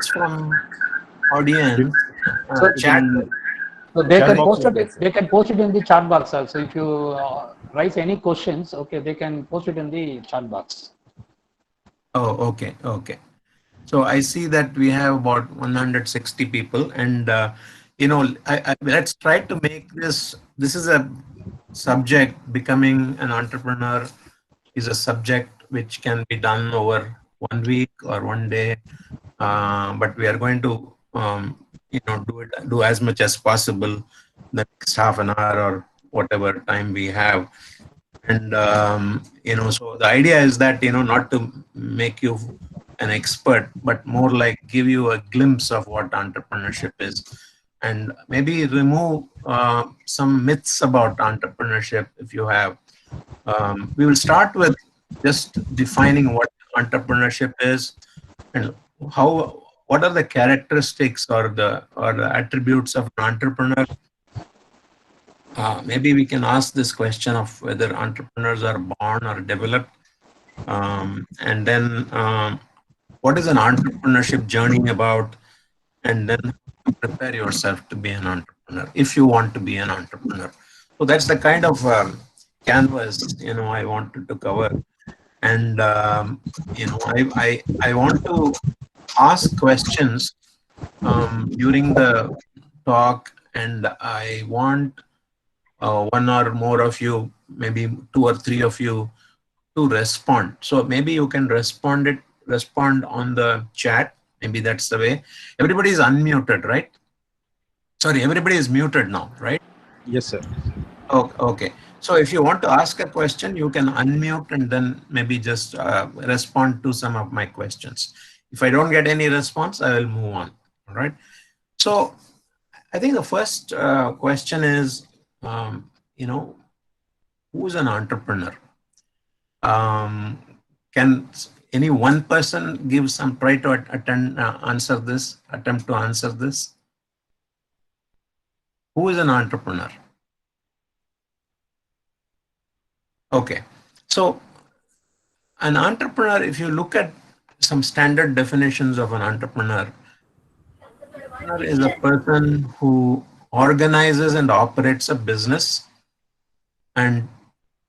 from audience, So, chat. so they Chat can box post is it. there, sir. They can post it in the chat box also. If you raise any questions, okay, they can post it in the chat box. Oh, okay, okay. So I see that we have about 160 people, and let's try to make this. This is a subject. Becoming an entrepreneur is a subject which can be done over 1 week or 1 day, but we are going to do as much as possible the next half an hour or whatever time we have. And so the idea is that not to make you an expert, but more like give you a glimpse of what entrepreneurship is, and maybe remove some myths about entrepreneurship if you have. We will start with just defining what entrepreneurship is, and how what are the characteristics or the attributes of an entrepreneur. Maybe we can ask this question of whether entrepreneurs are born or developed. And then what is an entrepreneurship journey about? And then prepare yourself to be an entrepreneur if you want to be an entrepreneur. So that's the kind of canvas I wanted to cover. And I want to ask questions during the talk, and I want one or more of you, maybe two or three of you, to respond. So maybe you can respond on the chat. Maybe that's the way. Everybody is unmuted, right? Sorry, everybody is muted now, right? Yes, sir. Okay. So if you want to ask a question, you can unmute and then maybe just respond to some of my questions. If I don't get any response, I will move on. All right. So I think the first question is, who's an entrepreneur? Um, can any one person give some try to attempt to answer this? Who is an entrepreneur? Okay, so an entrepreneur, if you look at some standard definitions of an entrepreneur is a person who organizes and operates a business and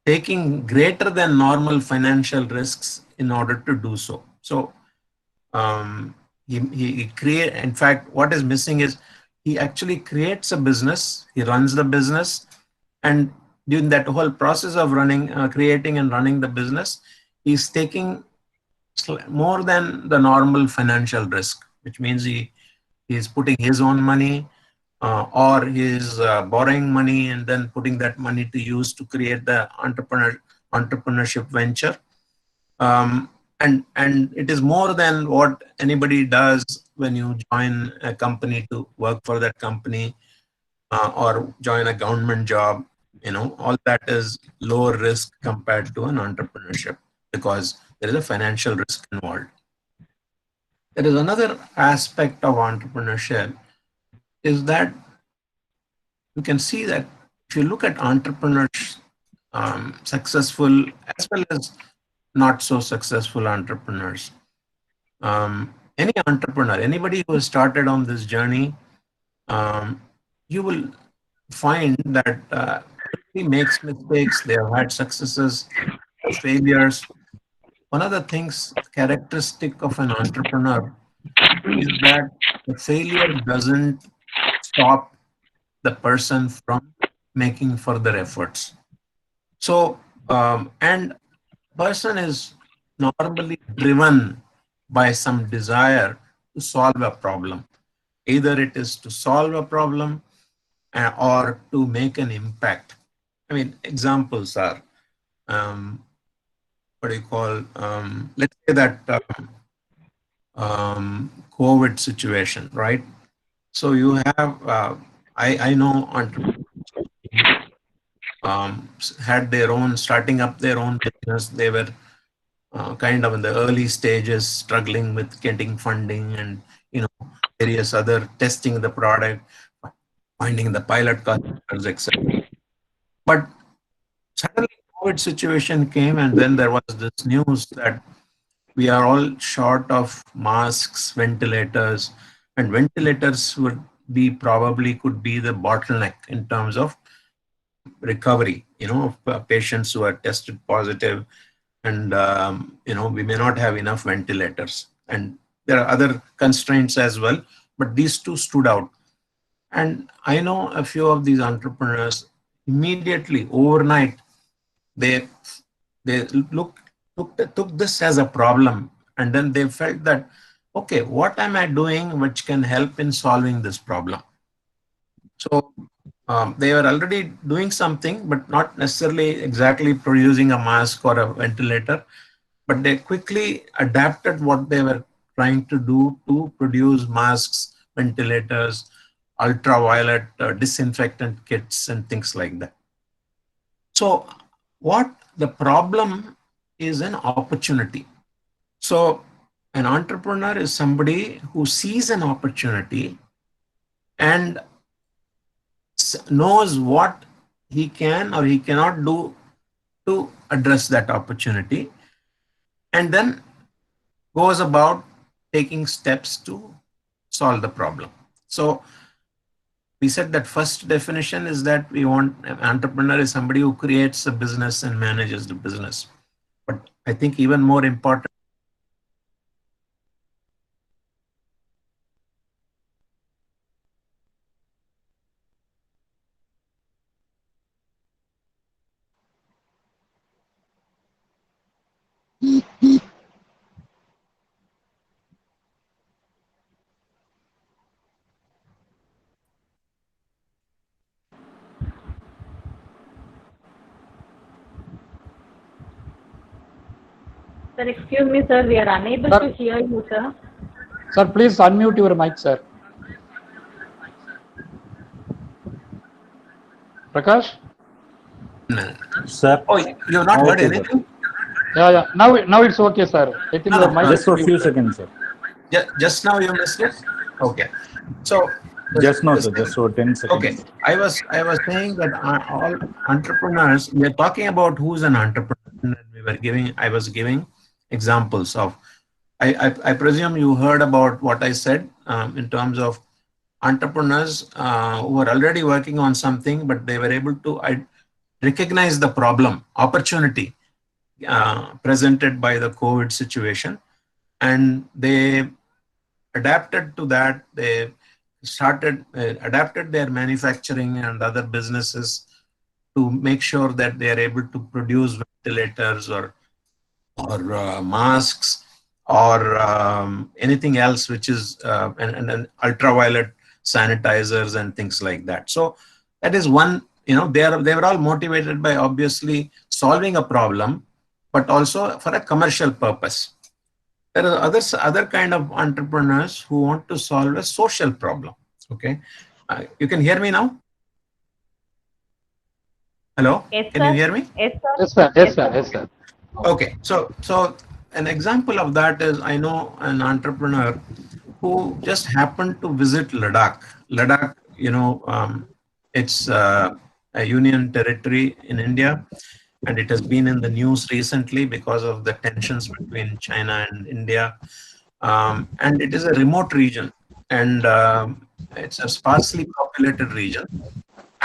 taking greater than normal financial risks in order to do so. So he create. In fact, what is missing is he actually creates a business. He runs the business, and during that whole process of creating and running the business, he's taking more than the normal financial risk, which means he's putting his own money, or he's borrowing money and then putting that money to use to create the entrepreneurship venture. And it is more than what anybody does when you join a company to work for that company, or join a government job. All that is lower risk compared to an entrepreneurship, because there is a financial risk involved. There is another aspect of entrepreneurship, is that you can see that if you look at entrepreneurs, successful as well as not so successful entrepreneurs, any entrepreneur, anybody who has started on this journey, you will find that he makes mistakes. They have had successes, failures. One of the things characteristic of an entrepreneur is that the failure doesn't stop the person from making further efforts. So, and person is normally driven by some desire to solve a problem. Either it is to solve a problem, or to make an impact. I mean, examples are, what do you call, let's say that COVID situation, right? So you have, I know entrepreneurs had their own, starting up their own business. They were kind of in the early stages, struggling with getting funding and various other testing the product, finding the pilot customers, etc. But suddenly COVID situation came, and then there was this news that we are all short of masks, ventilators, and ventilators would be probably could be the bottleneck in terms of recovery, of patients who are tested positive, and we may not have enough ventilators, and there are other constraints as well, but these two stood out. And I know a few of these entrepreneurs immediately overnight they they took this as a problem, and then they felt that, okay, what am I doing which can help in solving this problem? So they were already doing something, but not necessarily exactly producing a mask or a ventilator, but they quickly adapted what they were trying to do to produce masks, ventilators, ultraviolet disinfectant kits, and things like that. So what the problem is an opportunity. So an entrepreneur is somebody who sees an opportunity and knows what he can or he cannot do to address that opportunity, and then goes about taking steps to solve the problem. So we said that first definition is that we want an entrepreneur is somebody who creates a business and manages the business. But I think even more important, Sir, excuse me, sir. We are unable to hear you, sir. Sir, please unmute your mic, sir. Prakash? Sir. oh, you have not heard Okay, anything? Yeah. Now it's okay, sir. I think your mic. Just for a few seconds, sir. Just now you missed it? Okay. So just now, sir. Just for 10 seconds. Okay. I was saying that all entrepreneurs, we are talking about who's an entrepreneur. And I was giving examples of, I presume you heard about what I said in terms of entrepreneurs who are already working on something, but they were able to recognize the problem, opportunity presented by the COVID situation, and they adapted to that. They adapted their manufacturing and other businesses to make sure that they are able to produce ventilators or masks or anything else which is and ultraviolet sanitizers and things like that. So that is one, they were all motivated by obviously solving a problem, but also for a commercial purpose. There are other kind of entrepreneurs who want to solve a social problem. Okay, you can hear me now? Hello? Yes, Can you sir. hear me? Yes, sir. Yes, sir. Okay, so an example of that is, I know an entrepreneur who just happened to visit Ladakh. Ladakh, it's a union territory in India, and it has been in the news recently because of the tensions between China and India. And it is a remote region, and it's a sparsely populated region.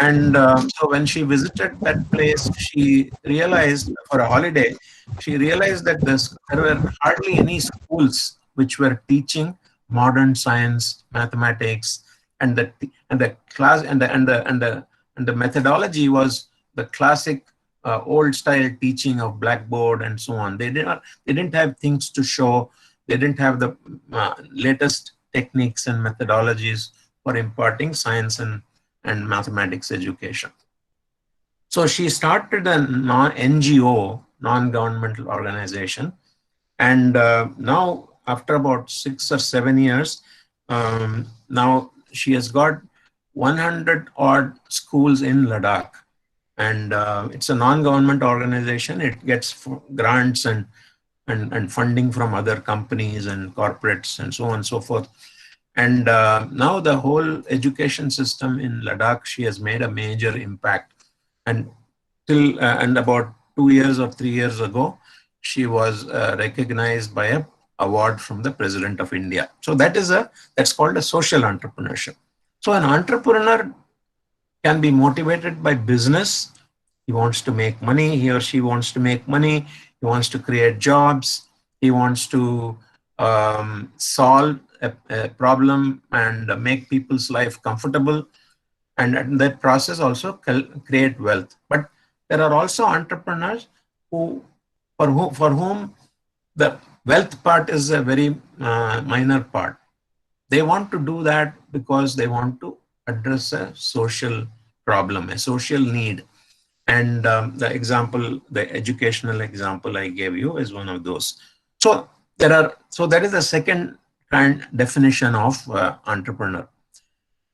And so when she visited that place, she realized, for a holiday, she realized that there were hardly any schools which were teaching modern science, mathematics, and the class and the methodology was the classic old style teaching of blackboard and so on. They didn't have things to show. They didn't have the latest techniques and methodologies for imparting science and mathematics education. So she started an NGO, non-governmental organization, and now after about 6 or 7 years, now she has got 100 odd schools in Ladakh, and it's a non-government organization. It gets grants and funding from other companies and corporates and so on and so forth. And now the whole education system in Ladakh, she has made a major impact. And and about 2 years or 3 years ago, she was recognized by a award from the President of India. So that's called a social entrepreneurship. So an entrepreneur can be motivated by business. He wants to make money. He or she wants to make money. He wants to create jobs. He wants to solve a problem and make people's life comfortable, and in that process also create wealth. But there are also entrepreneurs who, for whom the wealth part is a very minor part. They want to do that because they want to address a social problem, a social need. And the educational example I gave you is one of those. So that is the second kind definition of entrepreneur.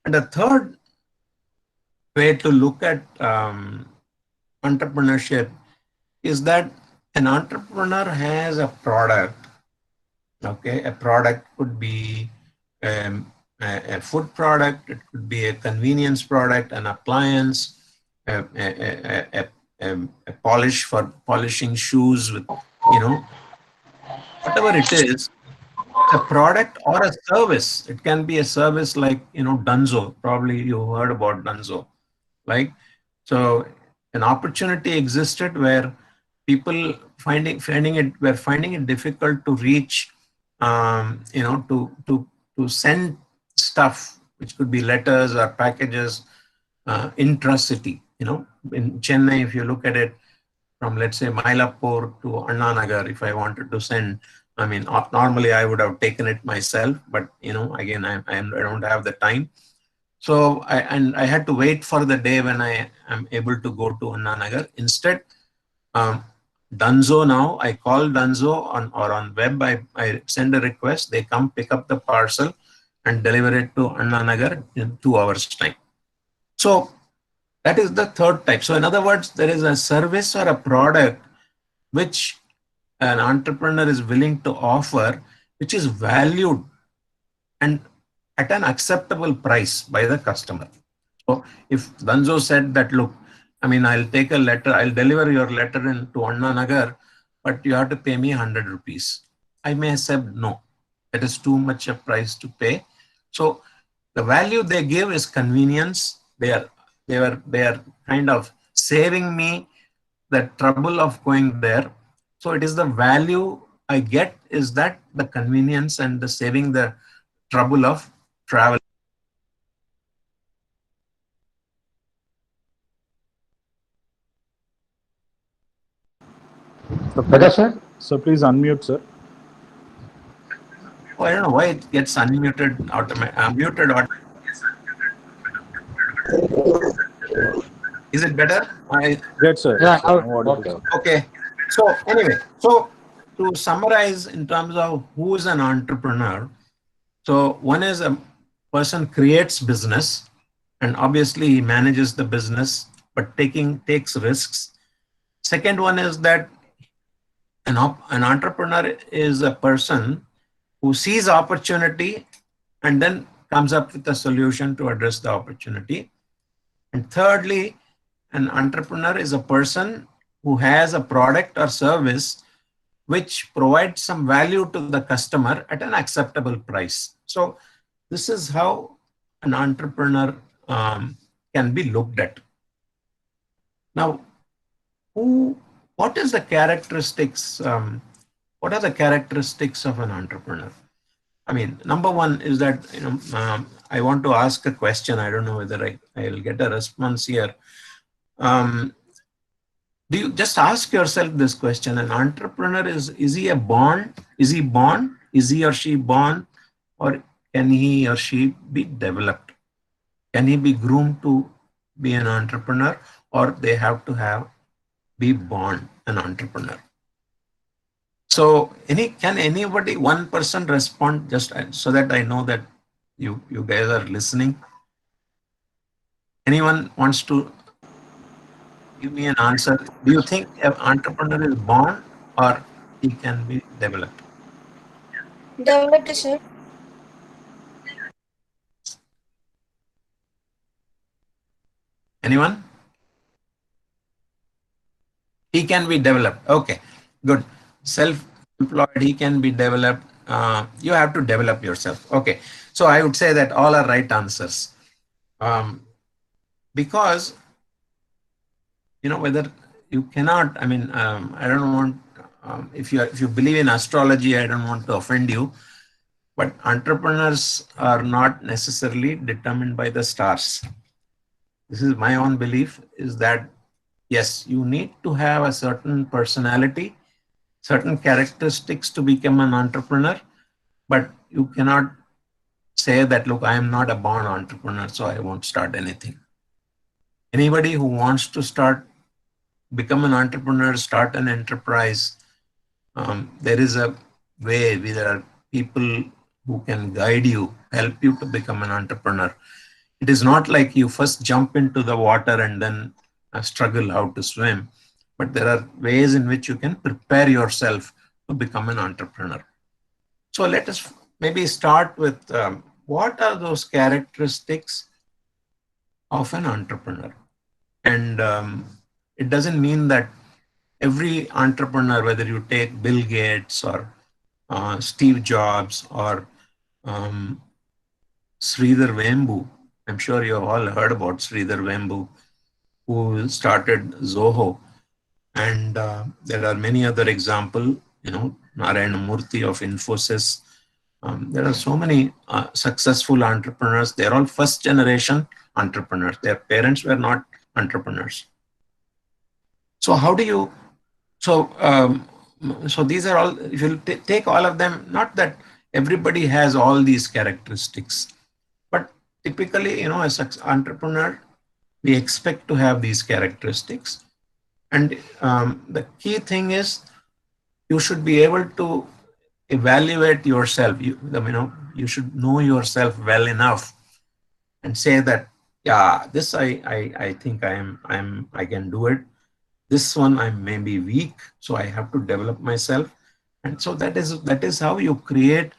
And the third way to look at entrepreneurship is that an entrepreneur has a product. Okay, a product could be a food product, it could be a convenience product, an appliance, a polish for polishing shoes with, whatever it is, a product or a service. It can be a service like, Dunzo. Probably you heard about Dunzo. Like, so an opportunity existed where people were finding it difficult to reach, to send stuff, which could be letters or packages, intra-city. In Chennai, if you look at it, from let's say Mylapore to Anna Nagar, if I wanted to send, I mean, normally I would have taken it myself, but again, I don't have the time. So I had to wait for the day when I am able to go to Anna Nagar. Instead, Dunzo now, I call Dunzo on web, I send a request, they come pick up the parcel and deliver it to Anna Nagar in 2 hours time. So that is the third type. So in other words, there is a service or a product which an entrepreneur is willing to offer, which is valued and at an acceptable price by the customer. So if Danzo said that, look, I mean, I'll take a letter, I'll deliver your letter to Anna Nagar, but you have to pay me 100 rupees. I may have said, no, that is too much a price to pay. So the value they give is convenience. They are kind of saving me the trouble of going there. So it is the value I get is that the convenience and the saving the trouble of travel. So Better, please, sir? so please unmute, sir. Oh, I don't know why it gets unmuted muted. Is it better? Yes, sir. Yeah, Yes, sir. Now audible, okay. sir. Okay. So anyway, so to summarize in terms of who is an entrepreneur, so one is a person creates business, and obviously he manages the business, but takes risks. Second one is that an entrepreneur is a person who sees opportunity and then comes up with a solution to address the opportunity. And thirdly, an entrepreneur is a person who has a product or service which provides some value to the customer at an acceptable price. So this is how an entrepreneur can be looked at. Now, what is the characteristics? What are the characteristics of an entrepreneur? I mean, number one is that I want to ask a question. I don't know whether I'll get a response here. Do you just ask yourself this question? An entrepreneur is he a born? Is he born? Is he or she born, or can he or she be developed? Can he be groomed to be an entrepreneur, or they have to be born an entrepreneur? So can anybody, one person respond, just so that I know that you guys are listening? Anyone wants to give me an answer? Do you think an entrepreneur is born or he can be developed? Developed, sir. Anyone? He can be developed. Okay, good. self-employed, he can be developed. You have to develop yourself. Okay, so I would say that all are right answers, because whether you cannot. I mean, I don't want, if you believe in astrology, I don't want to offend you, but entrepreneurs are not necessarily determined by the stars. This is my own belief, is that yes, you need to have a certain personality, certain characteristics to become an entrepreneur, but you cannot say that, look, I am not a born entrepreneur, so I won't start anything. Anybody who wants to become an entrepreneur, start an enterprise, there is a way. There are people who can guide you, help you to become an entrepreneur. It is not like you first jump into the water and then struggle how to swim, but there are ways in which you can prepare yourself to become an entrepreneur. So let us maybe start with what are those characteristics of an entrepreneur? And it doesn't mean that every entrepreneur, whether you take Bill Gates or Steve Jobs or Sridhar Vembu, I'm sure you have all heard about Sridhar Vembu, who started Zoho. And there are many other examples, Narayana Murthy of Infosys. There are so many successful entrepreneurs. They're all first generation entrepreneurs. Their parents were not entrepreneurs. So how do you, so these are all, if you take all of them, not that everybody has all these characteristics, but typically, as an entrepreneur, we expect to have these characteristics. And the key thing is you should be able to evaluate yourself. You should know yourself well enough and say that, yeah, this I think I can do it. This one I may be weak, so I have to develop myself. And so that is how you create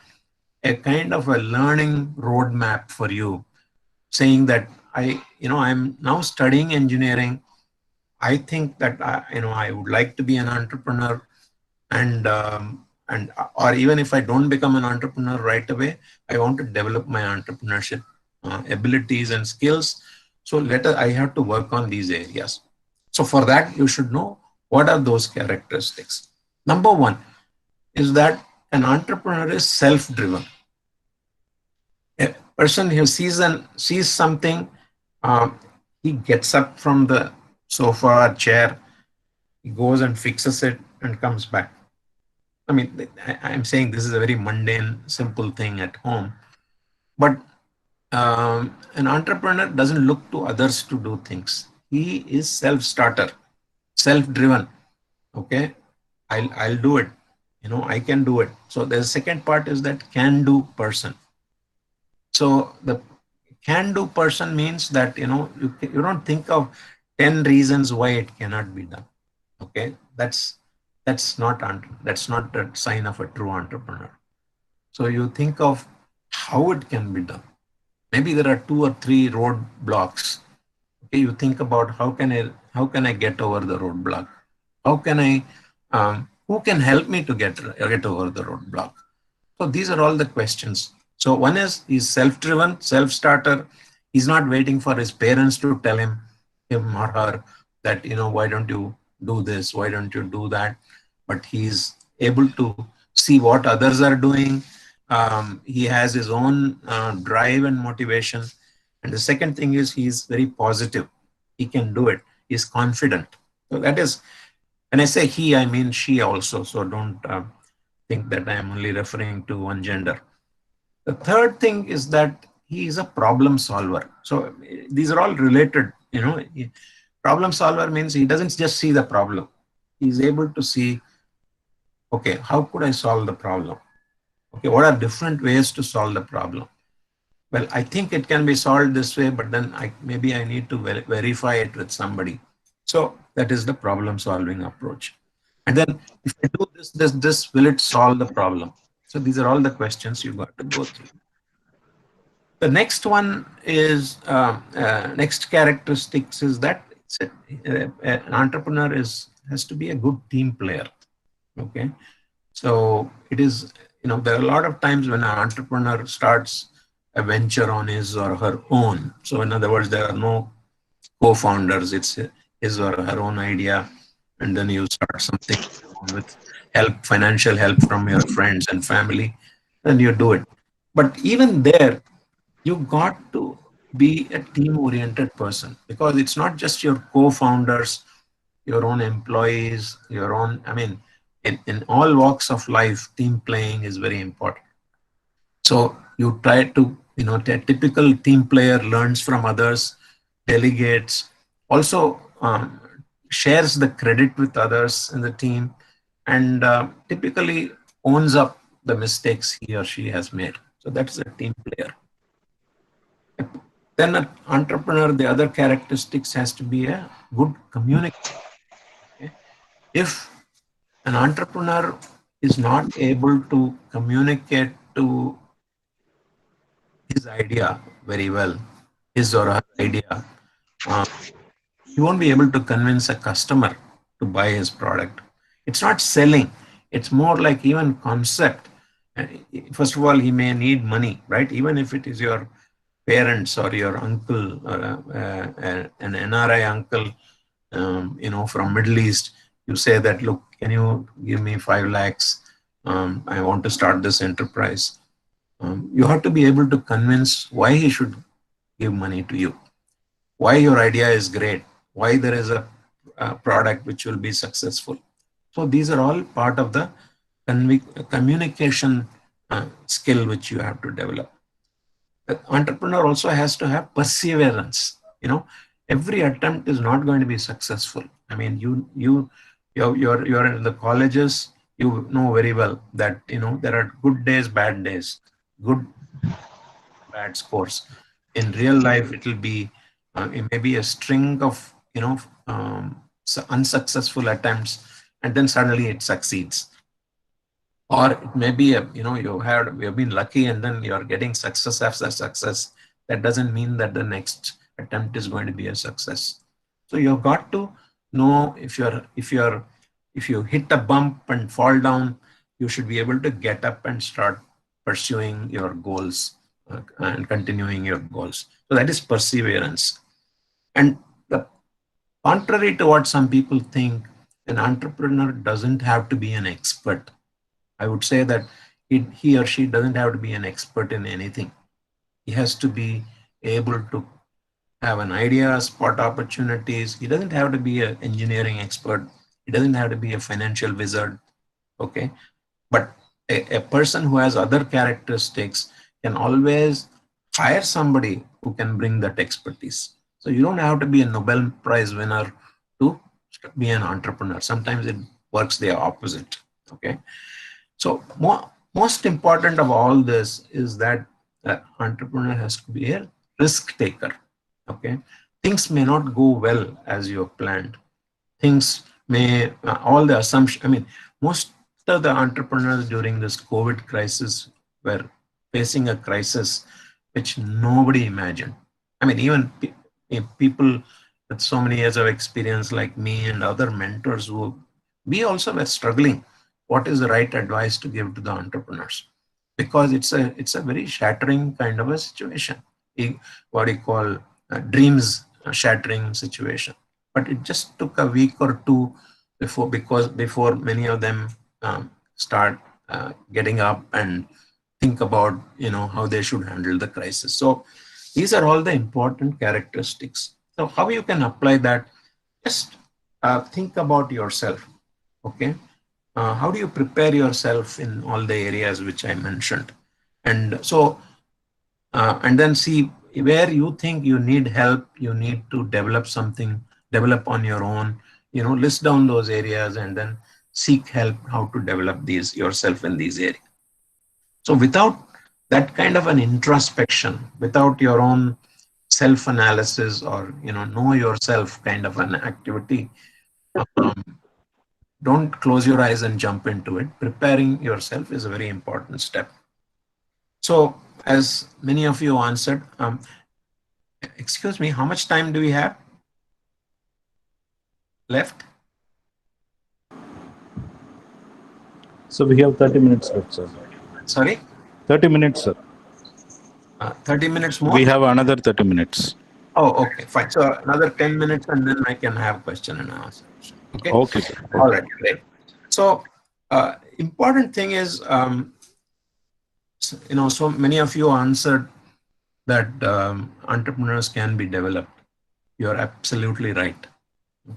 a kind of a learning roadmap for you, saying that I'm now studying engineering. I think that I would like to be an entrepreneur, and or even if I don't become an entrepreneur right away, I want to develop my entrepreneurship abilities and skills. So I have to work on these areas. So for that, you should know what are those characteristics. Number one is that an entrepreneur is self-driven. A person who sees something, he gets up from the sofa or chair, he goes and fixes it and comes back. I mean, I'm saying this is a very mundane, simple thing at home, but an entrepreneur doesn't look to others to do things. He is self-starter, self-driven. Okay, I'll do it. I can do it. So the second part is that can-do person. So the can-do person means that you don't think of 10 reasons why it cannot be done. Okay, that's not the sign of a true entrepreneur. So you think of how it can be done. Maybe there are 2 or 3 roadblocks. Okay, you think about how can I get over the roadblock? How can I? Who can help me to get over the roadblock? So these are all the questions. So one is he's self-driven, self-starter. He's not waiting for his parents to tell him or her that why don't you do this? Why don't you do that? But he's able to see what others are doing. He has his own drive and motivation. And the second thing is he's very positive. He can do it. He's confident. So that is, when I say he, I mean she also. So don't think that I am only referring to one gender. The third thing is that he is a problem solver. So these are all related. Problem solver means he doesn't just see the problem. He's able to see, okay, how could I solve the problem? Okay, what are different ways to solve the problem? Well, I think it can be solved this way, but then maybe I need to verify it with somebody. So that is the problem solving approach. And then if I do this, will it solve the problem? So these are all the questions you got to go through. The next one is, next characteristics is that an entrepreneur has to be a good team player. Okay. So it is, there are a lot of times when an entrepreneur starts a venture on his or her own. So in other words, there are no co-founders. It's his or her own idea, and then you start something with financial help from your friends and family, then you do it. But even there, you got to be a team-oriented person, because it's not just your co-founders, your own employees, your own, in all walks of life, team playing is very important. So you try to, a typical team player learns from others, delegates, also shares the credit with others in the team, and typically owns up the mistakes he or she has made. So that's a team player. Then an entrepreneur, the other characteristics has to be a good communicator. Okay? If an entrepreneur is not able to communicate to his idea very well, his or her idea, uh, he won't be able to convince a customer to buy his product. It's not selling, it's more like even concept. First of all, he may need money, right? Even if it is your parents or your uncle, or an NRI uncle, from Middle East, you say that, look, can you give me 5 lakhs? I want to start this enterprise. You have to be able to convince why he should give money to you, why your idea is great, why there is a product which will be successful. So these are all part of the communication skill which you have to develop. The entrepreneur also has to have perseverance. Every attempt is not going to be successful. You're in the colleges, you know very well that there are good days, bad days, good, bad scores. In real life, it may be a string of unsuccessful attempts, and then suddenly it succeeds. Or it may be you've been lucky, and then you're getting success after success. That doesn't mean that the next attempt is going to be a success. So you've got to know, if you hit a bump and fall down, you should be able to get up and start pursuing your goals, and continuing your goals. So that is perseverance. And the contrary to what some people think, an entrepreneur doesn't have to be an expert. I would say that he or she doesn't have to be an expert in anything. He has to be able to have an idea, spot opportunities. He doesn't have to be an engineering expert. He doesn't have to be a financial wizard. Okay. But a person who has other characteristics can always hire somebody who can bring that expertise. So you don't have to be a Nobel Prize winner to be an entrepreneur. Sometimes it works the opposite. Okay. So most important of all this is that the entrepreneur has to be a risk taker. Okay. Things may not go well as you have planned. Things may, all the assumptions, most of the entrepreneurs during this COVID crisis were facing a crisis which nobody imagined. Even people with so many years of experience like me and other mentors, we also were struggling. What is the right advice to give to the entrepreneurs? Because it's a very shattering kind of a situation. What you call dreams shattering situation. But it just took a week or two before many of them start getting up and think about how they should handle the crisis. So these are all the important characteristics. So how you can apply that? Just think about yourself. Okay, how do you prepare yourself in all the areas which I mentioned? And so and then see where you think you need help, you need to develop on your own, list down those areas, and then seek help how to develop these yourself in these areas. So without that kind of an introspection, without your own self analysis, or know yourself kind of an activity, um, don't close your eyes and jump into it. Preparing yourself is a very important step. So as many of you answered, excuse me, how much time do we have left? So we have 30 minutes left, sir. Sorry, 30 minutes, sir. 30 minutes more. We have another 30 minutes. Oh, okay, fine. So another 10 minutes, and then I can have question and answer. Okay. Okay, sir. All right, great. So, important thing is, so many of you answered that entrepreneurs can be developed. You're absolutely right.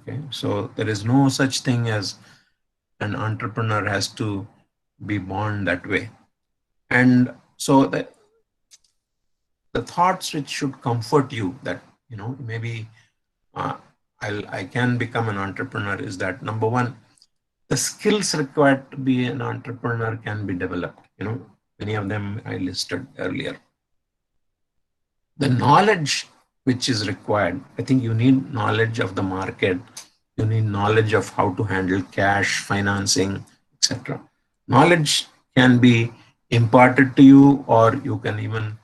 Okay, so there is no such thing as an entrepreneur has to be born that way. And so the thoughts which should comfort you that, maybe I can become an entrepreneur is that, number one, the skills required to be an entrepreneur can be developed. Many of them I listed earlier. The knowledge which is required, I think you need knowledge of the market, you need knowledge of how to handle cash, financing, etc. Knowledge can be imparted to you, or you can even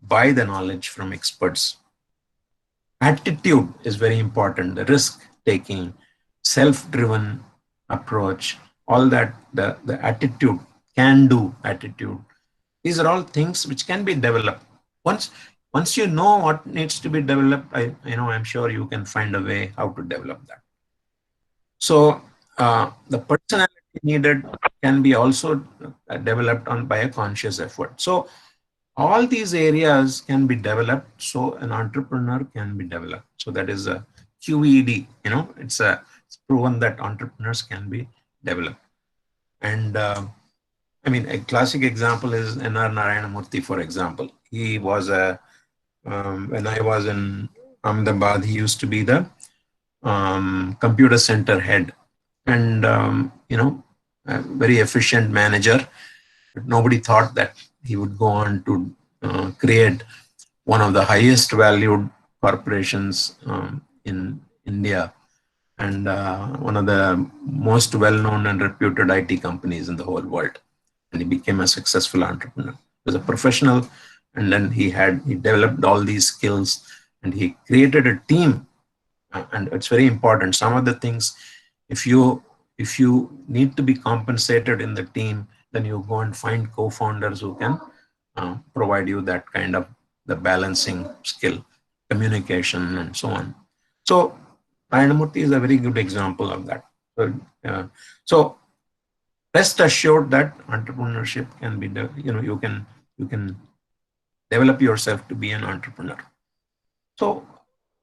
buy the knowledge from experts. Attitude is very important, the risk taking, self-driven approach, all that, the attitude, can do attitude. These are all things which can be developed. Once you know what needs to be developed, I'm sure you can find a way how to develop that. So the personality needed can be also developed by a conscious effort. So all these areas can be developed, so an entrepreneur can be developed. So that is a QED. It's proven that entrepreneurs can be developed. And a classic example is N.R. Narayanamurthy, for example. He was when I was in Ahmedabad, he used to be the computer center head, and a very efficient manager. But nobody thought that he would go on to create one of the highest valued corporations in India, and one of the most well-known and reputed IT companies in the whole world. And he became a successful entrepreneur. He was a professional, and then he developed all these skills, and he created a team. And it's very important. Some of the things, if you need to be compensated in the team, then you go and find co-founders who can provide you that kind of the balancing skill, communication, and so on. So Narayanamurthy is a very good example of that. So rest assured that entrepreneurship can be, you can develop yourself to be an entrepreneur. So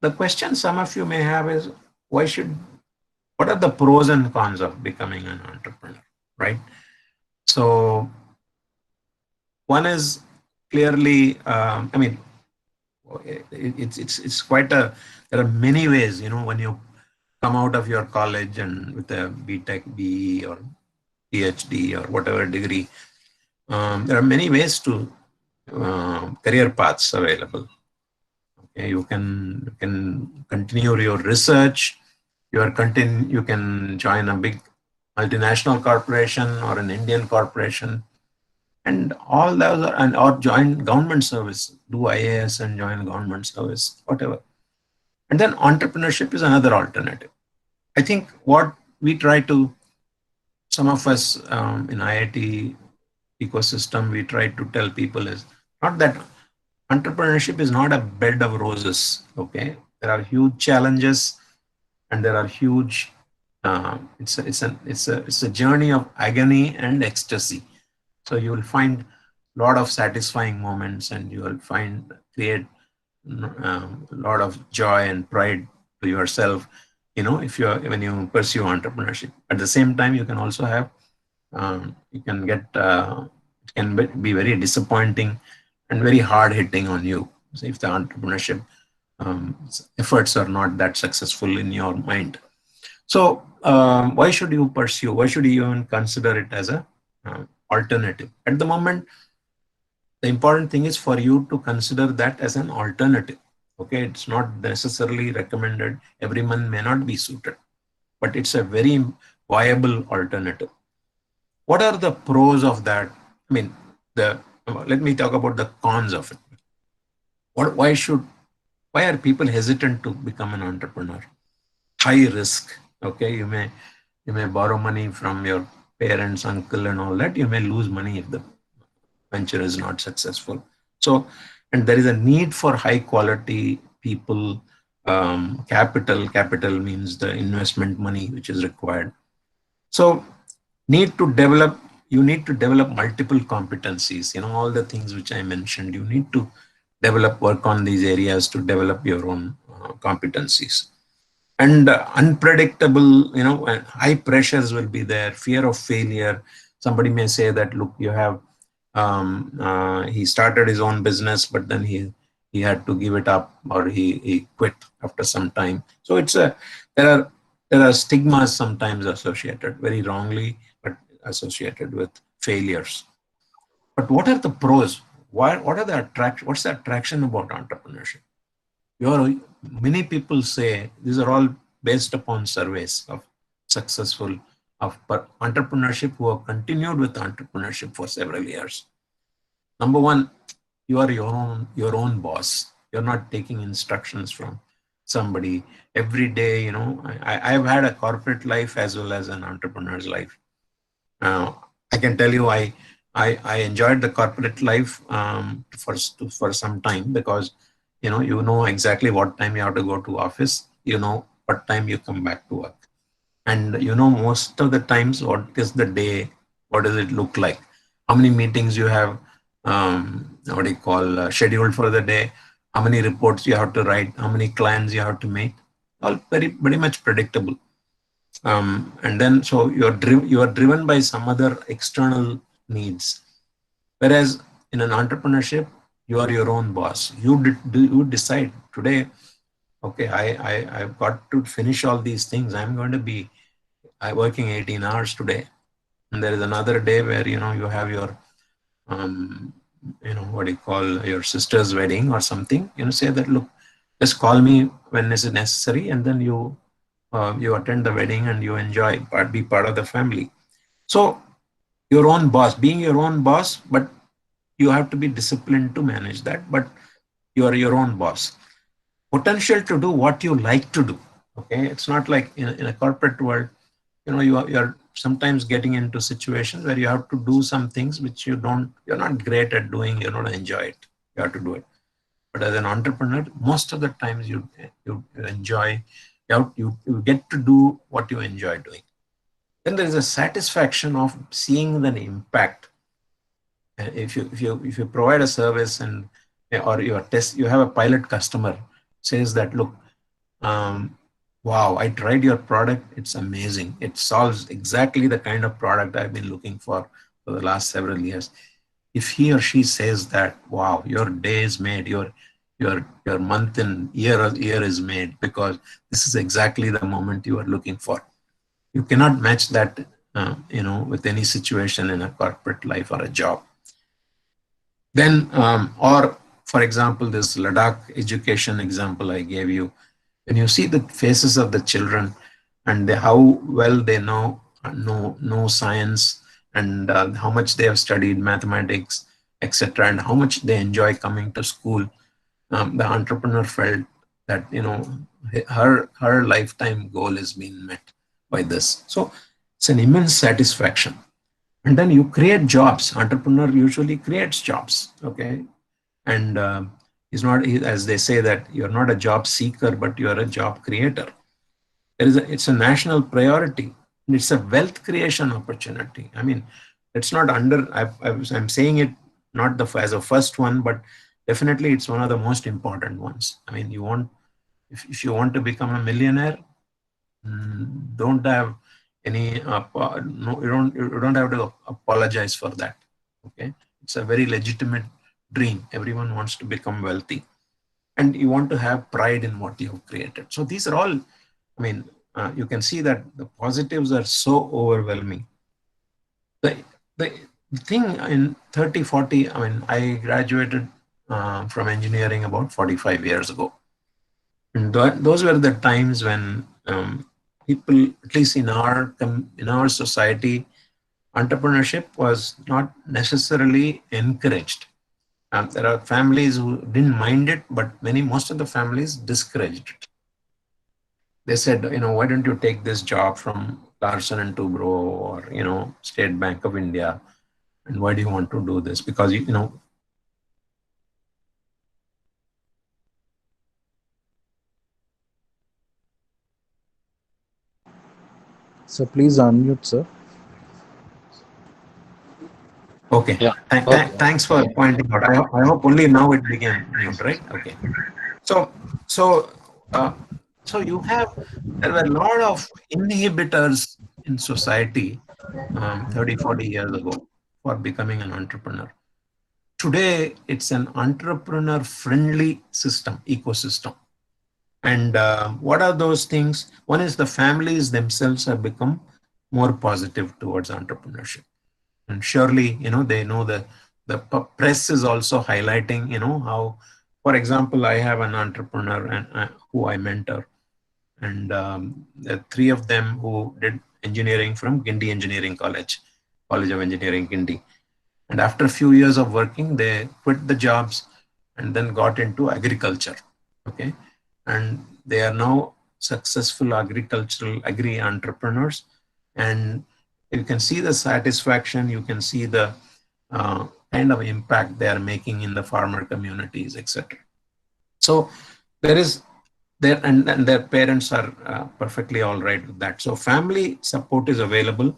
the question some of you may have is, what are the pros and cons of becoming an entrepreneur, right? So one is clearly, it's quite there are many ways, when you come out of your college and with a BTech, BE, or PhD, or whatever degree, there are many ways to career paths available. Okay, you can continue your research. You can join a big multinational corporation or an Indian corporation, and all those or join government service, do IAS and join government service, whatever. And then entrepreneurship is another alternative. I think what we try to, some of us in IIT ecosystem, we try to tell people is not that entrepreneurship is not a bed of roses. Okay, there are huge challenges, and there are huge. It's a journey of agony and ecstasy. So you will find a lot of satisfying moments, and you will create a lot of joy and pride to yourself. When you pursue entrepreneurship. At the same time, you can also have it can be very disappointing and very hard hitting on you. So if the entrepreneurship efforts are not that successful in your mind. So why should you pursue? Why should you even consider it as a alternative? At the moment, the important thing is for you to consider that as an alternative. Okay, it's not necessarily recommended. Everyone may not be suited, but it's a very viable alternative. What are the pros of that? Let me talk about the cons of it. Why are people hesitant to become an entrepreneur? High risk. Okay, you may borrow money from your parents, uncle, and all that, you may lose money if the venture is not successful. So, and there is a need for high quality people, capital. Capital means the investment money which is required. So, you need to develop multiple competencies, all the things which I mentioned. You need to work on these areas to develop your own competencies. And unpredictable, and high pressures will be there, fear of failure. Somebody may say that, look, you have he started his own business, but then he had to give it up, or he quit after some time. So there are stigmas sometimes associated, very wrongly, but associated with failures. But what are the pros? What are the attraction? What's the attraction about entrepreneurship? Many people say these are all based upon surveys of successful entrepreneurship who have continued with entrepreneurship for several years. Number one, you are your own boss. You're not taking instructions from somebody every day. I've had a corporate life as well as an entrepreneur's life. I can tell you, I enjoyed the corporate life for some time, because you know exactly what time you have to go to office. You know what time you come back to work, and most of the times what is the day, what does it look like, how many meetings you have, what do you call, scheduled for the day, how many reports you have to write, how many clients you have to make, all very much predictable. And then so you are driven by some other external needs, whereas in an entrepreneurship you are your own boss. You decide today, okay, I've got to finish all these things. I'm going to be working 18 hours today, and there is another day where you have your what do you call, your sister's wedding or something. Say that, look, just call me when is it necessary, and then you attend the wedding and you enjoy, but be part of the family. So your own boss, being your own boss, but you have to be disciplined to manage that, but you are your own boss. Potential to do what you like to do. Okay, it's not like in a corporate world, you're sometimes getting into situations where you have to do some things which you're not great at doing, you don't enjoy it, you have to do it. But as an entrepreneur, most of the times you enjoy, you get to do what you enjoy doing. Then there is a satisfaction of seeing the impact. If you provide a service, and or you have a pilot customer says that, look, wow, I tried your product, it's amazing, it solves exactly the kind of product I've been looking for the last several years. If he or she says that, wow, your day is made, your month and year is made, because this is exactly the moment you are looking for. You cannot match that with any situation in a corporate life or a job. Then or for example, this Ladakh education example I gave you, when you see the faces of the children and how well they know science, and how much they have studied mathematics, etc., and how much they enjoy coming to school, the entrepreneur felt that her lifetime goal is being met by this. So it's an immense satisfaction. And then you create jobs. Entrepreneur usually creates jobs. Okay, and as they say, that you're not a job seeker, but you are a job creator. It's a national priority, and it's a wealth creation opportunity. I mean, it's not I'm saying it not as a first one, but definitely it's one of the most important ones. I mean, if you want to become a millionaire, don't have any no, you don't have to apologize for that. Okay, it's a very legitimate dream. Everyone wants to become wealthy, and you want to have pride in what you have created. So these are all, I mean, you can see that the positives are so overwhelming. The thing in 30, 40, I mean, I graduated from engineering about 45 years ago. And those were the times when people, at least in our society, entrepreneurship was not necessarily encouraged. There are families who didn't mind it, but most of the families discouraged it. They said, why don't you take this job from Larsen and Toubro or, State Bank of India? And why do you want to do this? Because, So please unmute, sir. okay. Yeah. Okay. Thanks for pointing out. I hope only now it began mute, right? Okay. So, so, uh, so there were a lot of inhibitors in society 30, 40 years ago for becoming an entrepreneur. Today, it's an entrepreneur-friendly ecosystem. And what are those things? One is the families themselves have become more positive towards entrepreneurship. And surely, they know the press is also highlighting, how, for example, I have an entrepreneur and who I mentor, and the three of them who did engineering from Guindy Engineering College, College of Engineering, Guindy. And after a few years of working, they quit the jobs and then got into agriculture. Okay. And they are now successful agricultural agri entrepreneurs. And you can see the satisfaction, you can see the kind of impact they are making in the farmer communities, etc. So there is there, and their parents are perfectly all right with that. So family support is available.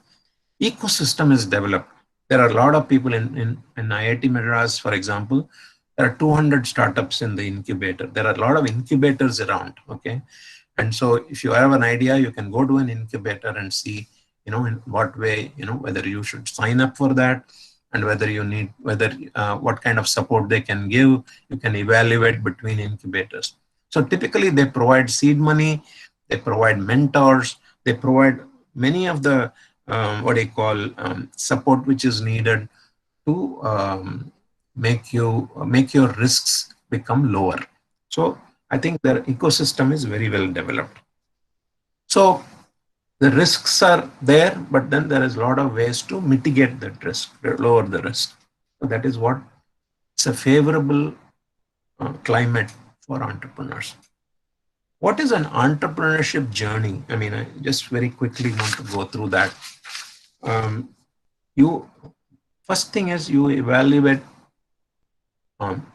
Ecosystem is developed. There are a lot of people in IIT Madras, for example. There are 200 startups in the incubator. There are a lot of incubators around. Okay. And so if you have an idea, you can go to an incubator and see, in what way, whether you should sign up for that, and whether you need, what kind of support they can give. You can evaluate between incubators. So typically they provide seed money, they provide mentors, they provide many of the, what do you call, support which is needed to make your risks become lower. So I think their ecosystem is very well developed. So the risks are there, but then there is a lot of ways to mitigate that risk, lower the risk. So that is what it's a favorable climate for entrepreneurs. What is an entrepreneurship journey? I mean, I just very quickly want to go through that. You First thing is you evaluate um,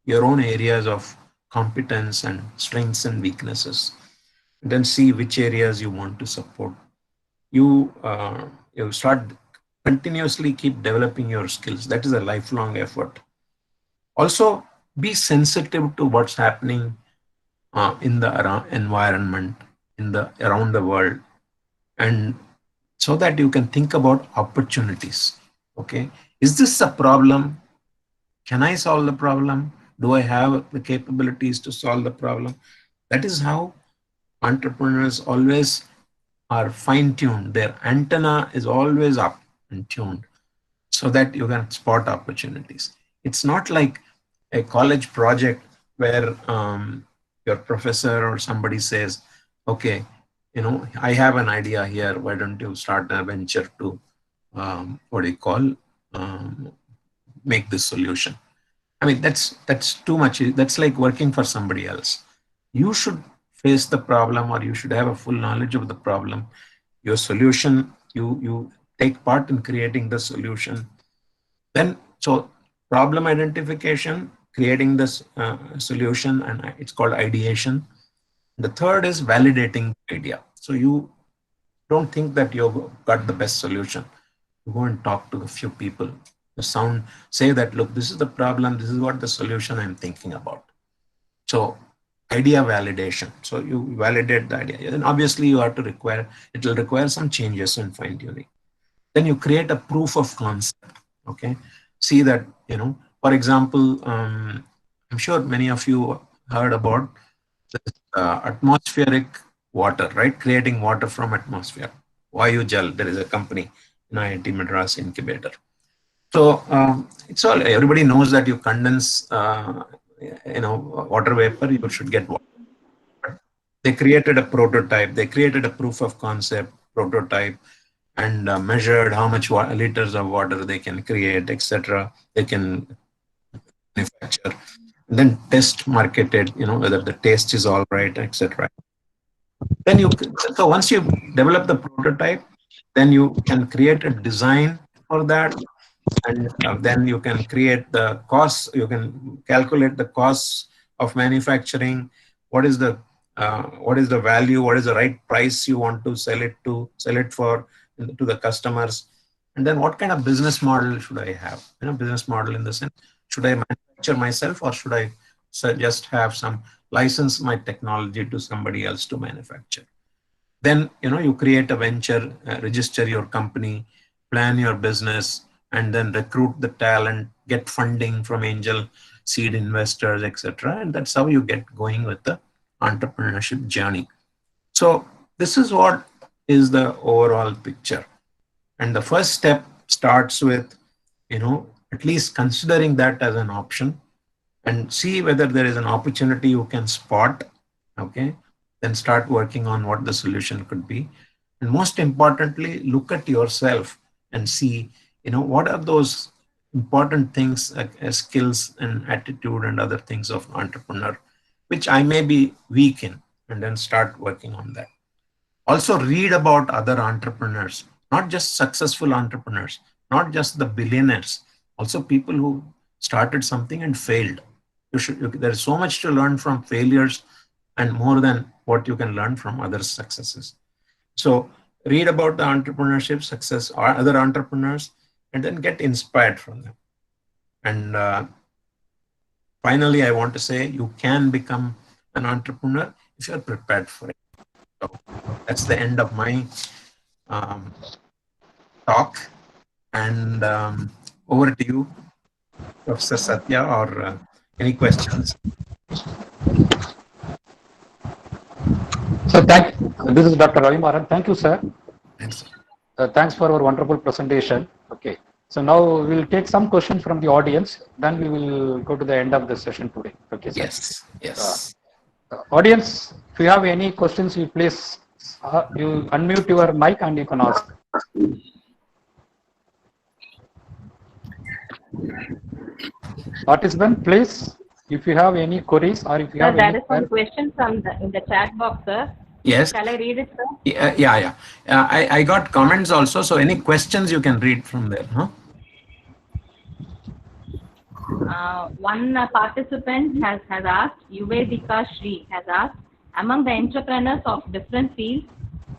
your own areas of competence and strengths and weaknesses. Then see which areas you want to support. You start continuously keep developing your skills. That is a lifelong effort. Also, be sensitive to what's happening in the environment, around the world, and so that you can think about opportunities. Okay, is this a problem? Can I solve the problem? Do I have the capabilities to solve the problem? That is how entrepreneurs always are fine-tuned. Their antenna is always up and tuned so that you can spot opportunities. It's not like a college project where your professor or somebody says, okay, I have an idea here. Why don't you start a venture to, what do you call, make this solution? I mean, that's too much. That's like working for somebody else. You should face the problem, or you should have a full knowledge of the problem, your solution. You take part in creating the solution. Then, so problem identification, creating this solution, and it's called ideation. The third is validating the idea. So you don't think that you've got the best solution. You go and talk to a few people. Say that, look, this is the problem. This is what the solution I'm thinking about. So idea validation. So you validate the idea. And obviously you have to it will require some changes and fine tuning. Then you create a proof of concept. Okay. See that, for example, I'm sure many of you heard about this, atmospheric water, right? Creating water from atmosphere. Vayu Jal, there is a company in IIT Madras incubator. So it's all, everybody knows that you condense, water vapor, you should get water. They created a prototype, they created a proof of concept prototype, and measured how much liters of water they can create, etc. They can manufacture, and then test marketed, whether the taste is all right, etc. Then so once you develop the prototype, then you can create a design for that, and then you can create the costs. You can calculate the costs of manufacturing. What is the value? What is the right price you want to sell it for to the customers? And then what kind of business model should I have? Business model in the sense, should I manufacture myself, or should I just have some license my technology to somebody else to manufacture? Then you create a venture, register your company, plan your business, and then recruit the talent, get funding from angel seed investors, etc. And that's how you get going with the entrepreneurship journey. So this is what is the overall picture. And the first step starts with at least considering that as an option, and see whether there is an opportunity you can spot. Okay, then start working on what the solution could be. And most importantly, look at yourself and see what are those important things, skills and attitude and other things of entrepreneur which I may be weak in, and then start working on that. Also read about other entrepreneurs, not just successful entrepreneurs, not just the billionaires, also people who started something and failed. There's so much to learn from failures, and more than what you can learn from other successes. So read about the entrepreneurship success or other entrepreneurs, and then get inspired from them. And finally, I want to say you can become an entrepreneur if you're prepared for it. So that's the end of my talk. And over to you, Professor Satya, or any questions? So this is Dr. Ravi Maran. Thank you, sir. Thanks. Thanks for our wonderful presentation. Okay. So now we'll take some questions from the audience. Then we will go to the end of the session today. Okay, sir. Yes. Audience, if you have any questions, you please you unmute your mic and you can ask. Participant, please, if you have any queries or if you have there any... is one question from in the chat box, sir. Yes. Shall I read it, sir? Yeah. I got comments also. So any questions you can read from there, huh? One participant has asked, Yuvedika Shri has asked, among the entrepreneurs of different fields,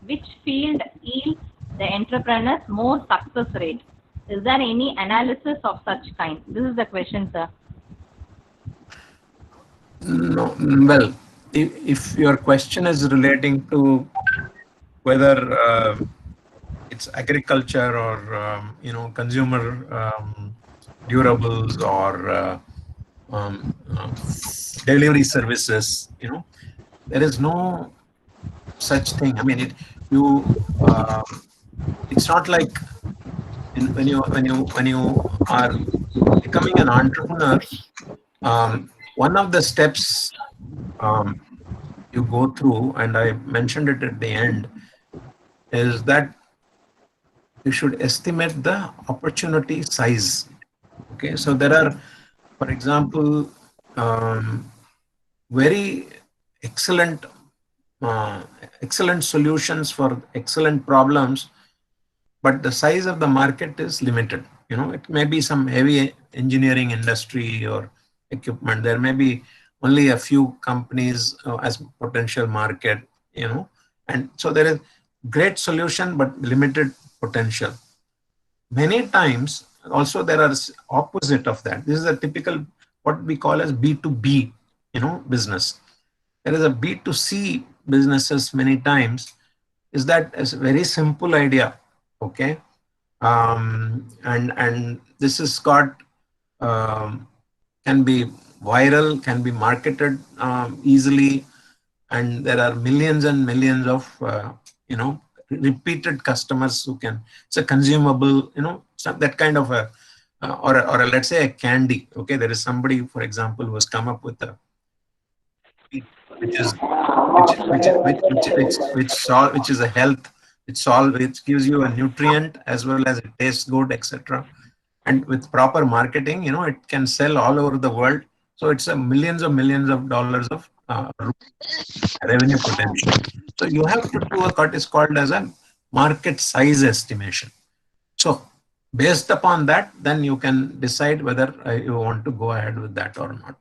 which field yields the entrepreneurs more success rate? Is there any analysis of such kind? This is the question, sir. No. Well, if your question is relating to whether it's agriculture or consumer durables or delivery services, there is no such thing. I mean, it's not like when you are becoming an entrepreneur, one of the steps you go through, and I mentioned it at the end, is that you should estimate the opportunity size. Okay, so there are, for example, very excellent solutions for excellent problems, but the size of the market is limited. It may be some heavy engineering industry or equipment. There may be only a few companies as potential market, and so there is great solution but limited potential. Many times also there are opposite of that. This is a typical what we call as B2B, business. There is a B2C businesses many times, is that is a very simple idea. Okay. And this is got can be viral, can be marketed easily, and there are millions and millions of repeated customers who can. It's a consumable, that kind of a or let's say a candy. Okay, there is somebody, for example, who has come up with a which is a health, which gives you a nutrient as well as it tastes good, etc. And with proper marketing, it can sell all over the world. So it's a millions of dollars of revenue potential. So you have to do what is called as a market size estimation. So based upon that, then you can decide whether you want to go ahead with that or not.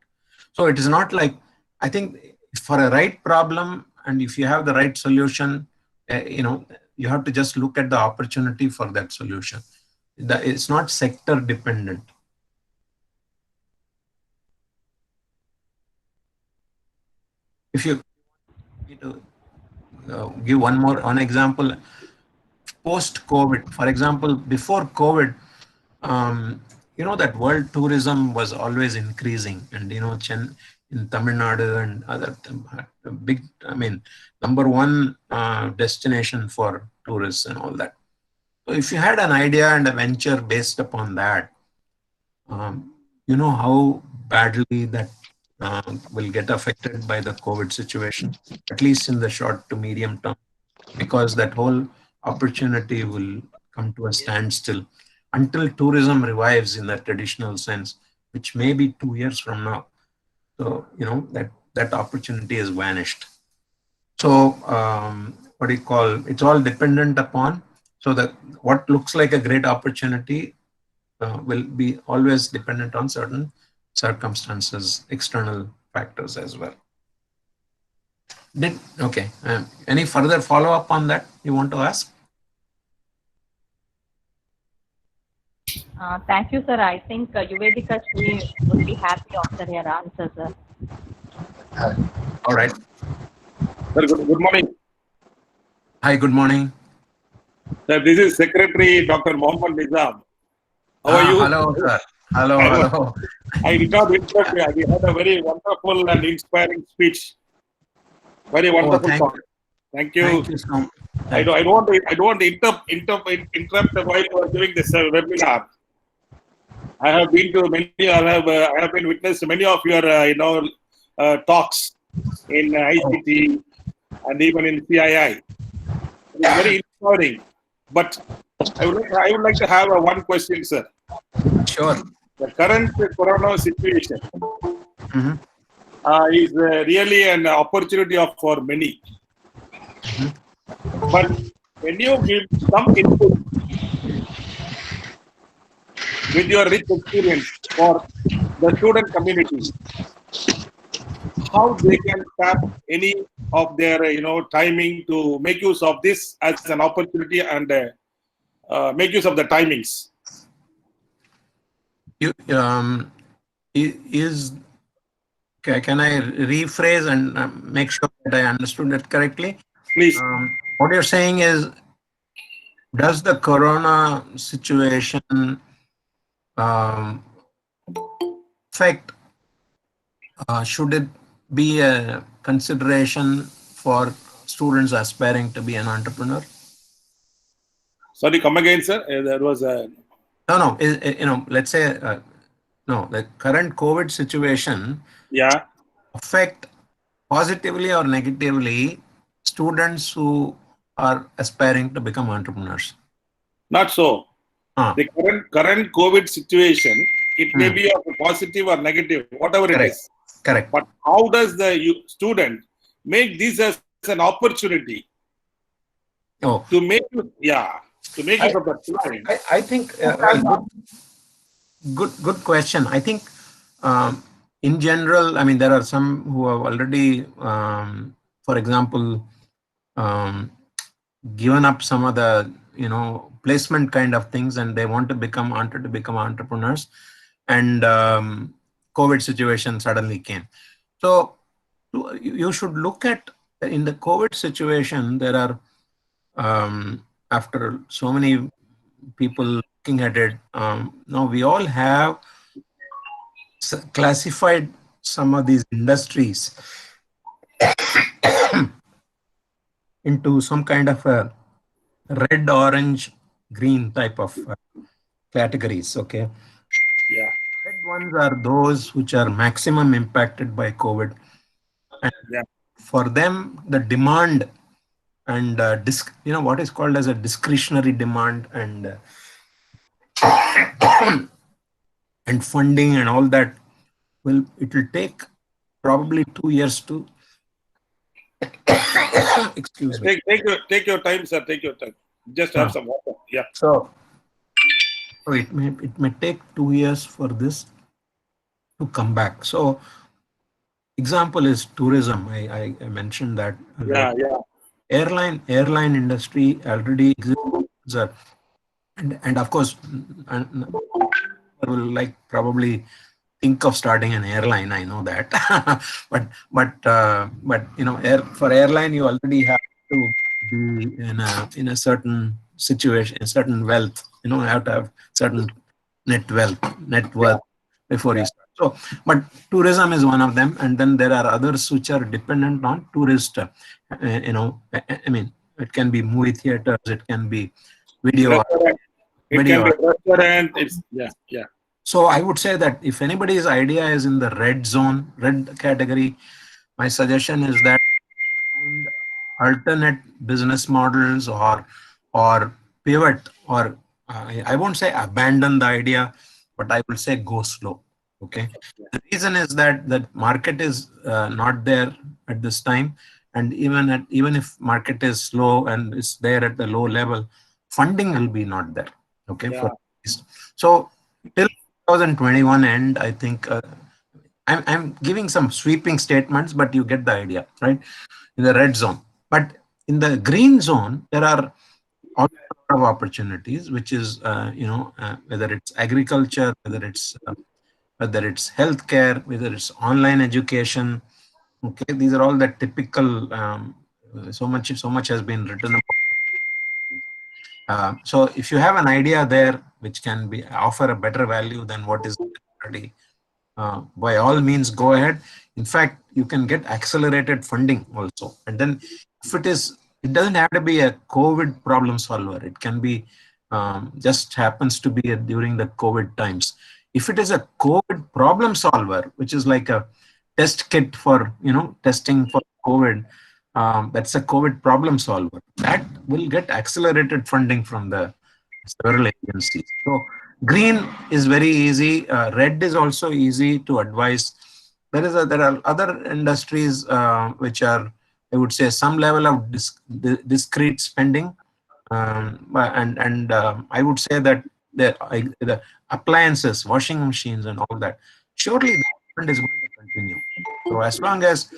So it is not like, I think for a right problem, and if you have the right solution, you have to just look at the opportunity for that solution. It's not sector dependent. If you need to give one example, post-COVID, for example, before COVID, that world tourism was always increasing, and in Tamil Nadu and other big, number one destination for tourists and all that. So if you had an idea and a venture based upon that, you know how badly that will get affected by the COVID situation, at least in the short to medium term, because that whole opportunity will come to a standstill until tourism revives in the traditional sense, which may be 2 years from now. So, that opportunity has vanished. So, what do you call, it's all dependent upon, so that what looks like a great opportunity will be always dependent on certain circumstances, external factors as well. Okay. Any further follow up on that you want to ask? Thank you, sir. I think Yuvedika Shri would be happy after your answer, sir. All right. Sir, good morning. Hi, good morning. Sir, this is Secretary Dr. Mohammed Nizam. How are you? Hello, sir. Hello. I did not interrupt you. We had a very wonderful and inspiring speech. Very wonderful talk. Thank you. Thank you so much. I don't want to interrupt while you are doing this webinar. I have been to many. I have been witness to many of your talks in ICT and even in CII. It's very inspiring. But I would like to have one question, sir. Sure. The current corona situation is really an opportunity for many. But when you give some input with your rich experience for the student community, how they can tap any of their timing to make use of this as an opportunity and make use of the timings. Can I rephrase and make sure that I understood it correctly? Please. What you're saying is, does the corona situation affect, should it be a consideration for students aspiring to be an entrepreneur? Sorry, come again, sir. There was a... No. Let's say, the current COVID situation affect positively or negatively students who are aspiring to become entrepreneurs. Not so. The current COVID situation, it may be of a positive or negative, whatever it is. Correct. But how does the student make this as an opportunity to make use of that? I think good question. I think in general, there are some who have already, for example, given up some of the placement kind of things, and they wanted to become entrepreneurs, and COVID situation suddenly came. So you should look at, in the COVID situation, there are after so many people looking at it, now we all have classified some of these industries into some kind of a red, orange, green type of categories. Okay. Yeah. Red ones are those which are maximum impacted by COVID. And for them, the demand and what is called as a discretionary demand and and funding and all that, it will take probably 2 years to Excuse me. Take your time, sir. Take your time. Just have some water. Yeah. So it may take 2 years for this to come back. So example is tourism. I mentioned that already. Yeah. Airline industry already exists, and of course, will like probably think of starting an airline. I know that, but for airline you already have to be in a certain situation, a certain wealth. You have to have certain net worth before you start. So, but tourism is one of them, and then there are others which are dependent on tourist. I mean, it can be movie theaters, it can be video, Restaurant. It can video. be a restaurant. It's yeah. So I would say that if anybody's idea is in the red zone, red category, my suggestion is that find alternate business models or pivot, or I won't say abandon the idea, but I will say go slow. Okay. The reason is that the market is not there at this time, and even if market is slow and is there at the low level, funding will be not there. Okay. Yeah. So till 2021 end, I think I'm giving some sweeping statements, but you get the idea, right? In the red zone, but in the green zone, there are a lot of opportunities, which is whether it's agriculture, whether it's healthcare, whether it's online education. Okay, these are all the typical. So much has been written about. So if you have an idea there which can be offer a better value than what is already, by all means go ahead. In fact, you can get accelerated funding also. And then if it doesn't have to be a COVID problem solver. It can be just happens to be during the COVID times. If it is a COVID problem solver, which is like a test kit for testing for COVID, that's a COVID problem solver. That will get accelerated funding from the several agencies. So green is very easy. Red is also easy to advise. There are other industries which are, I would say, some level of discrete spending, and I would say that the appliances, washing machines, and all that. Surely the trend is going to continue. So as long as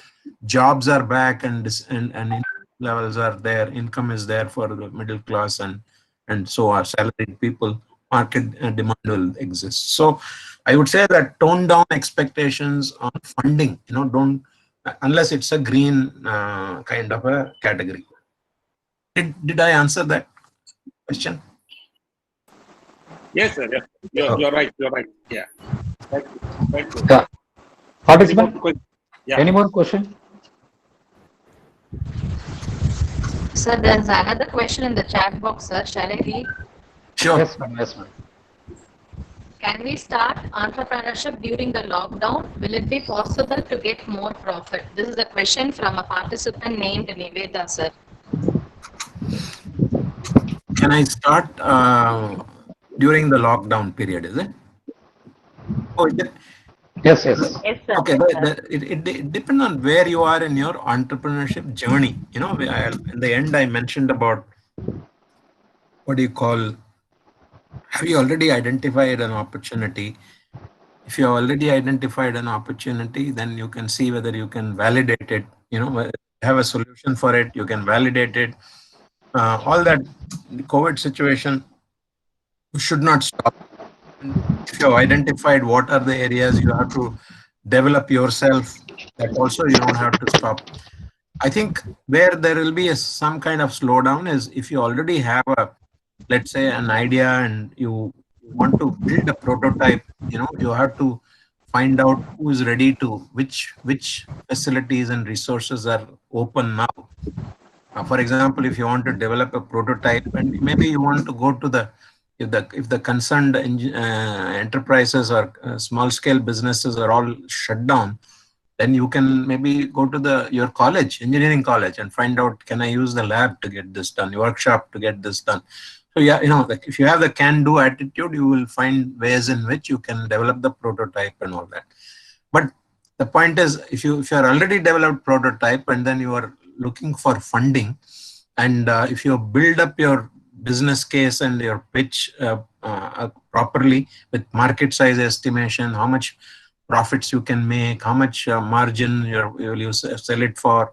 jobs are back and income levels are there, income is there for the middle class, and so are salaried people, market demand will exist. So I would say that tone down expectations on funding, don't, unless it's a green kind of a category. Did I answer that question? Yes, sir. Yeah. You're right. You're right. Yeah. Thank you. Yeah. Participant, Yeah. any more question? Sir, there's another question in the chat box, sir. Shall I read? Sure. Yes, ma'am. Yes, ma'am. Can we start entrepreneurship during the lockdown? Will it be possible to get more profit? This is a question from a participant named Niveda, sir. Can I start during the lockdown period? Is it? Oh, Yes, yes. Yes, sir. okay. Yes, sir. It depends on where you are in your entrepreneurship journey. In the end, I mentioned about what do you call? Have you already identified an opportunity? If you have already identified an opportunity, then you can see whether you can validate it. Have a solution for it. You can validate it. All that, the COVID situation should not stop. And if you have identified what are the areas you have to develop yourself, that also you don't have to stop. I think where there will be some kind of slowdown is if you already have let's say, an idea and you want to build a prototype. You have to find out who is ready to, which facilities and resources are open now. For example, if you want to develop a prototype and maybe you want to go to if the concerned enterprises or small scale businesses are all shut down, then you can maybe go to your college, engineering college, and find out, can I use the lab to get this done, workshop to get this done. So yeah, if you have the can-do attitude, you will find ways in which you can develop the prototype and all that. But the point is, if you are already developed prototype and then you are looking for funding, and if you build up your business case and your pitch properly with market size estimation, how much profits you can make, how much margin you sell it for,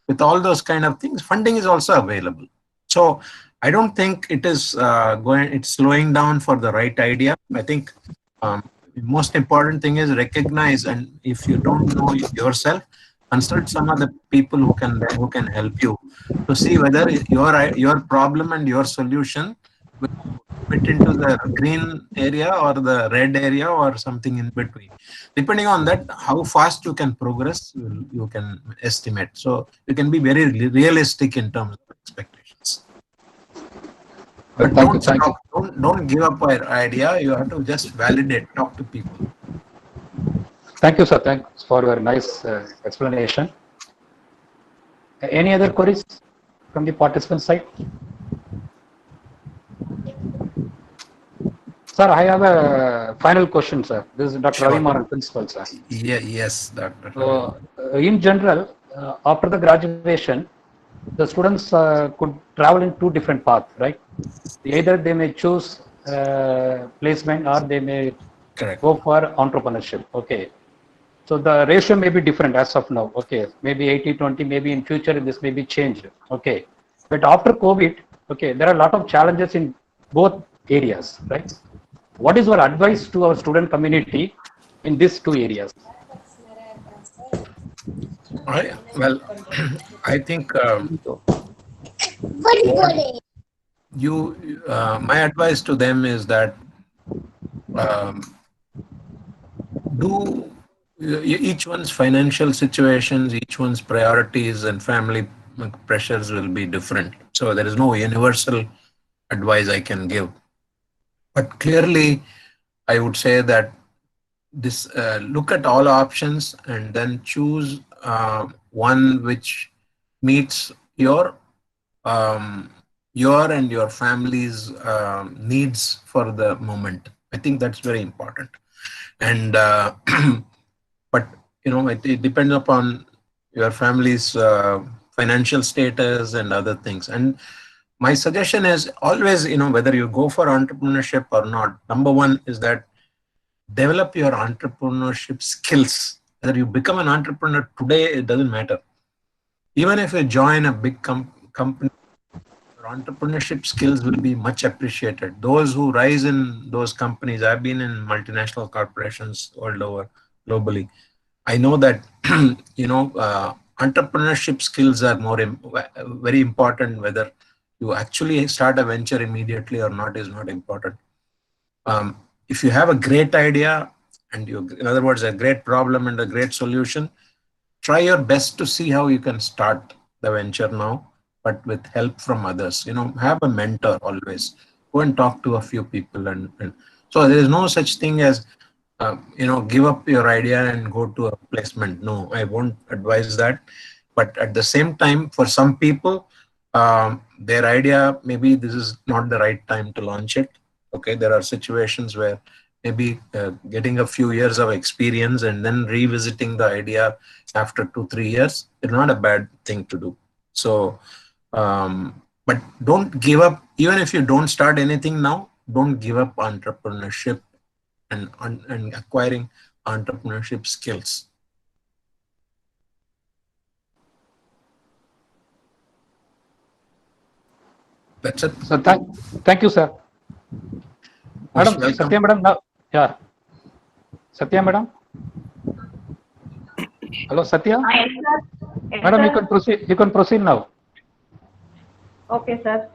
with all those kind of things, funding is also available. So I don't think it is it's slowing down for the right idea. I think the most important thing is recognize, and if you don't know yourself, consult some of the people who can help you to see whether your problem and your solution will fit into the green area or the red area or something in between. Depending on that, how fast you can progress, you can estimate. So you can be very realistic in terms of expectations. But don't stop. Don't give up your idea. You have to just validate. Talk to people. Thank you, sir. Thanks for your nice explanation. Any other queries from the participant side? Sir, I have a final question, sir. This is Dr. Sure. Ravi Maran, principal, sir. Yes, Doctor. So, in general, after the graduation, the students could travel in two different paths, right? Either they may choose placement or they may go for entrepreneurship. Okay. So the ratio may be different as of now. Okay. Maybe 80-20, maybe in future this may be changed. Okay. But after COVID, okay, there are a lot of challenges in both areas, right? What is your advice to our student community in these two areas? Well, I think my advice to them is that each one's financial situations, each one's priorities and family pressures will be different. So there is no universal advice I can give. But clearly, I would say that this look at all options and then choose one which meets your and your family's needs for the moment. I think that's very important. And but it depends upon your family's financial status and other things. And my suggestion is always, whether you go for entrepreneurship or not, number one is that develop your entrepreneurship skills. Whether you become an entrepreneur today, it doesn't matter. Even if you join a big company, your entrepreneurship skills will be much appreciated. Those who rise in those companies, I've been in multinational corporations all over globally. I know that entrepreneurship skills are very important. Whether you actually start a venture immediately or not is not important. If you have a great idea and in other words, a great problem and a great solution, try your best to see how you can start the venture now, but with help from others. Have a mentor always. Go and talk to a few people, and so there is no such thing as give up your idea and go to a placement. No, I won't advise that. But at the same time, for some people, their idea, maybe this is not the right time to launch it. Okay, there are situations where maybe getting a few years of experience and then revisiting the idea after 2-3 years is not a bad thing to do. So, but don't give up. Even if you don't start anything now, don't give up entrepreneurship and acquiring entrepreneurship skills. That's it. So thank you, sir. Madam, Satya madam, now, yeah. Satya madam. Hello, Satya. Yes, sir. Yes, Madam, sir. you can proceed. You can proceed now. Okay, sir.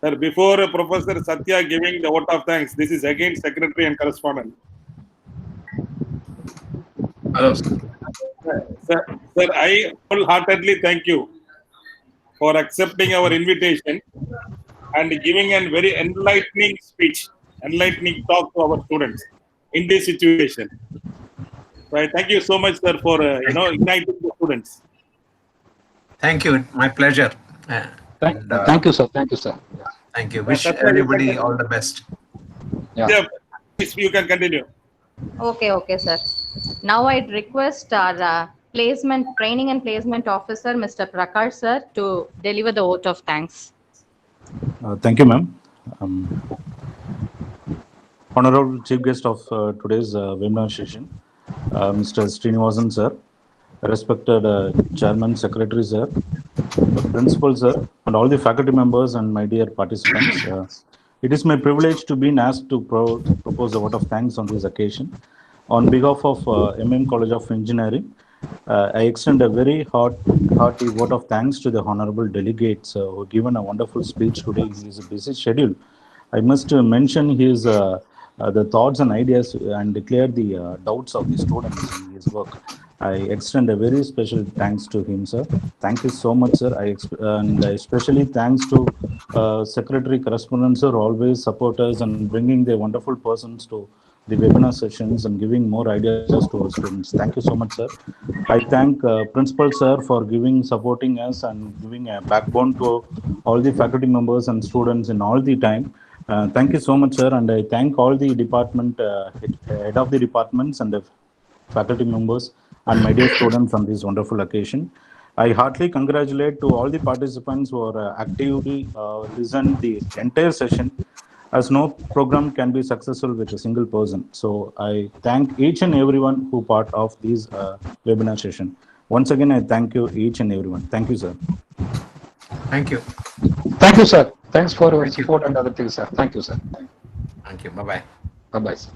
Sir, before Professor Satya giving the vote of thanks, this is again Secretary and Correspondent. Hello. Sir, I wholeheartedly thank you for accepting our invitation and giving a very enlightening speech, enlightening talk to our students in this situation. So I thank you so much, sir, for igniting the students. Thank you. My pleasure. Thank you, sir. Thank you, sir. Yeah. Thank you. Wish everybody all the best. Yeah, please, you can continue. Okay, sir. Now I'd request our Training and Placement Officer, Mr. Prakash sir, to deliver the vote of thanks. Thank you, ma'am. Honorable Chief Guest of today's webinar session, Mr. Srinivasan sir, respected Chairman, Secretary sir, Principal sir, and all the faculty members and my dear participants. It is my privilege to be asked to propose a vote of thanks on this occasion. On behalf of M.A.M.College of Engineering, I extend a very hearty vote of thanks to the honorable delegates who have given a wonderful speech today in his busy schedule. I must mention his the thoughts and ideas and declare the doubts of the students in his work. I extend a very special thanks to him, sir. Thank you so much, sir. And especially thanks to Secretary Correspondent, sir, always support us and bringing the wonderful persons to the webinar sessions and giving more ideas to our students. Thank you so much, sir. I thank Principal, sir, for supporting us and giving a backbone to all the faculty members and students in all the time. Thank you so much, sir, and I thank all the head of the departments and the faculty members and my dear students on this wonderful occasion. I heartily congratulate to all the participants who are actively listened the entire session, as no program can be successful with a single person. So I thank each and everyone who part of this webinar session. Once again, I thank you each and everyone. Thank you, sir. Thank you. Thank you, sir. Thanks for your support and other things, sir. Thank you, sir. Thank you. Bye-bye. Bye-bye, sir.